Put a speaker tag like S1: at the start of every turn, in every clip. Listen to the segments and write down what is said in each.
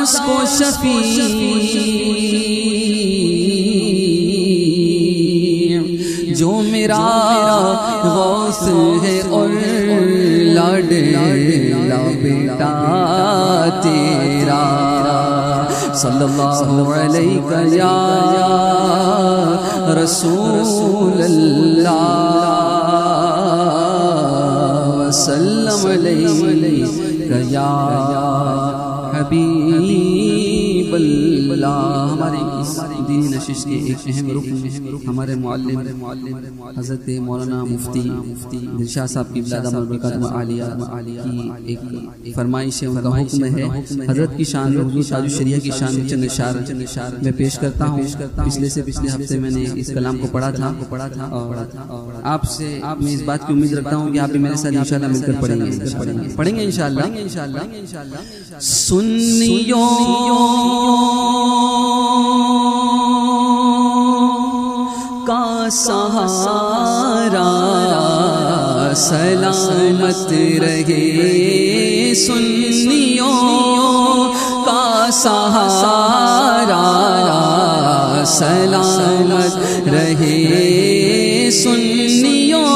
S1: اس کو شفیع جو میرا غوث ہے اور لاڈلا بیٹا تیرا صلی اللہ علیہ یا رسول اللہ وسلم علیہ یا حبیب اللہ۔ ہمارے دینی نشست کے ایک اہم رکن ہمارے معلم حضرت مولانا مفتی دلشاد صاحب کی بلادہ برکاتہ عالیہ کی ایک فرمائش ہے، ان کا حکم ہے حضرت کی شان میں حضور تاج الشریعہ کی شان میں چند اشعار میں پیش کرتا ہوں۔ پچھلے ہفتے میں نے اس کلام کو پڑھا تھا اور آپ سے میں اس بات کی امید رکھتا ہوں کہ آپ بھی میرے ساتھ انشاءاللہ مل کر پڑھیں گے انشاءاللہ۔ سنیوں کا سہارا سلامت رہے، سنیوں کا سہارا سلامت رہے، سنیوں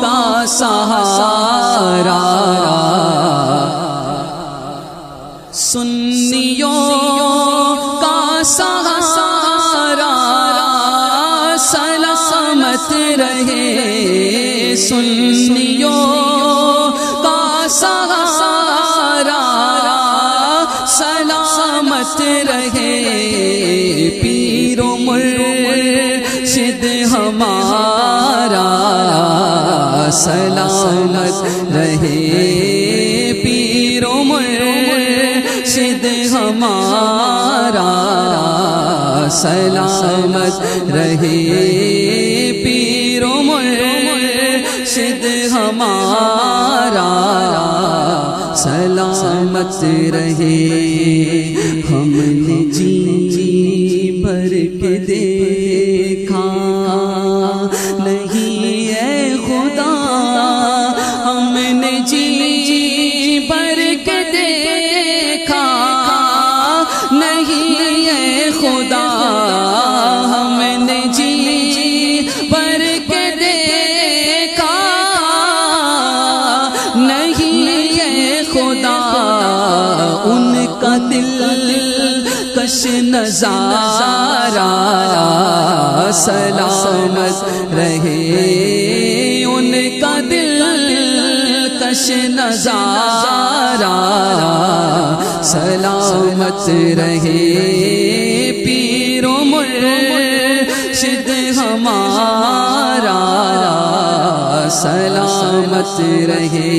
S1: کا سہارا سنیوں کا سہارا سلامت رہے، سنیوں کا سہارا سلامت رہے، پیر و مرشد ہمارا سلامت رہے، پیر و مرشد ہمارا سلامت رہے، پیر و مرشد ہمارا سلامت رہے۔ ہم نے جی بھر کے دیکھا نہیں اے خدا، ہم نے جی بھر کے دیکھا نہیں اے خدا، ہم نے جی بھر کے دیکھا نہیں اے خدا، ان کا دل کش نظارہ سلامت رہے، ان کا دل کش نظارہ سلامت رہے، پیر و مرشد ہمارا سلامت رہے۔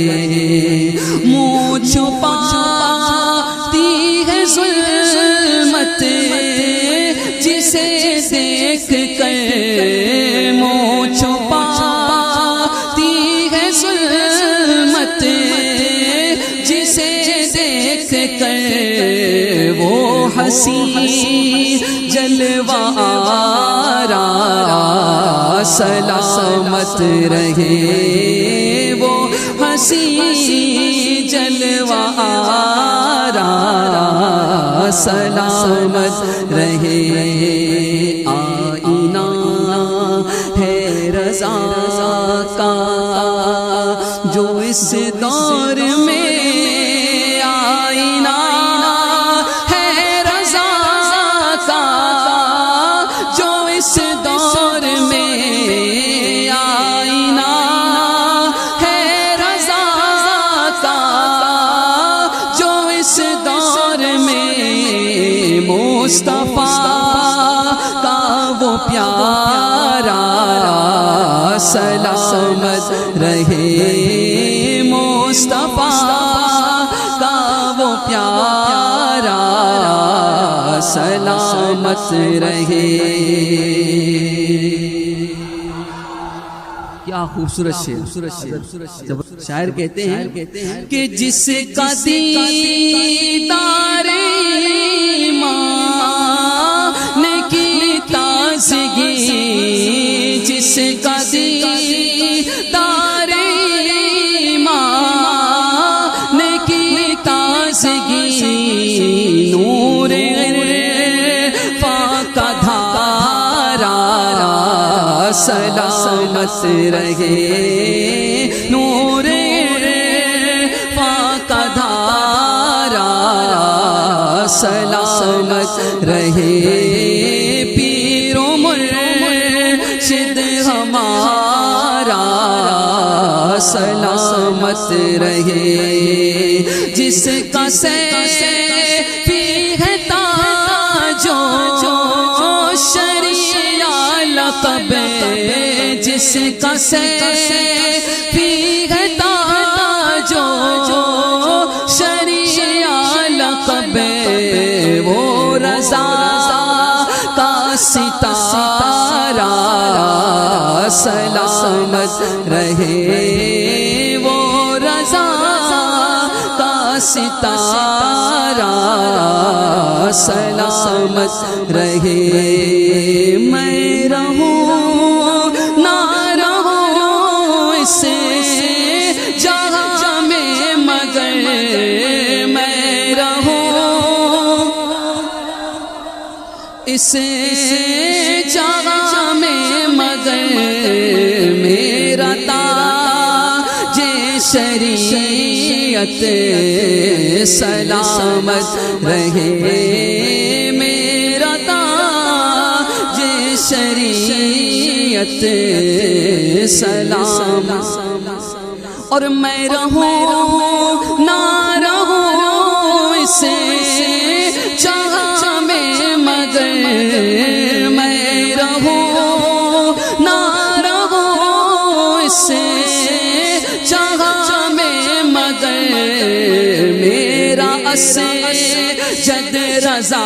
S1: منہ چھپاتی ہے ظلمت جسے دیکھ کر، منہ چھپاتی ہے ظلمت جسے دیکھ کر، وہ حسین جلوہ آرا سلامت رہے، وہ حسین جلوہ آرا سلامت رہے۔ آئینہ ہے رضا کا جو اس دور میں، آئینہ ہے رضا کا جو اس دور میں، آئینہ ہے رضا کا جو اس دور میں، مصطفیٰ کا وہ پیارا سلامت رہے، مصطفیٰ کا وہ پیارا سلامت رہے۔ کیا خوبصورت شعر! شاعر کہتے ہیں کہ جس کا دیدار ایمان کی تازگی، جس کا دیدار ایمان کی تازگی سلامت رہے نور پاک دھارا سلامت رہے پیر و مرشد ہمارا سلامت رہے جس کا سیفی ہے تاج و شریعہ لقب جس کا سیفی ہے تاج و شریعہ لقب وہ رضا کا ستارہ سلامت رہے وہ رضا کا ستارہ سلامت رہے میں رہوں نہ رہوں اس جہاں میں مگر میں رہوں اس جہاں میں مگر میرا تاج شریعت سلامت رہے میرا تاج شریعت سلامت اور میں رہوں نہ رہوں اس جہاں میں مگر میں رہوں نہ رہوں اس جہاں میں مگر میرا اسجد رضا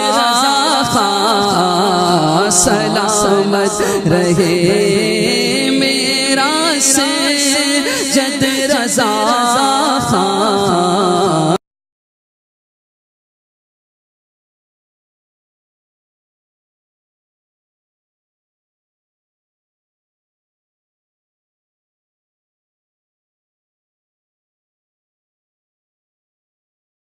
S1: خاں سلامت رہے میرا اسجد رضا خاں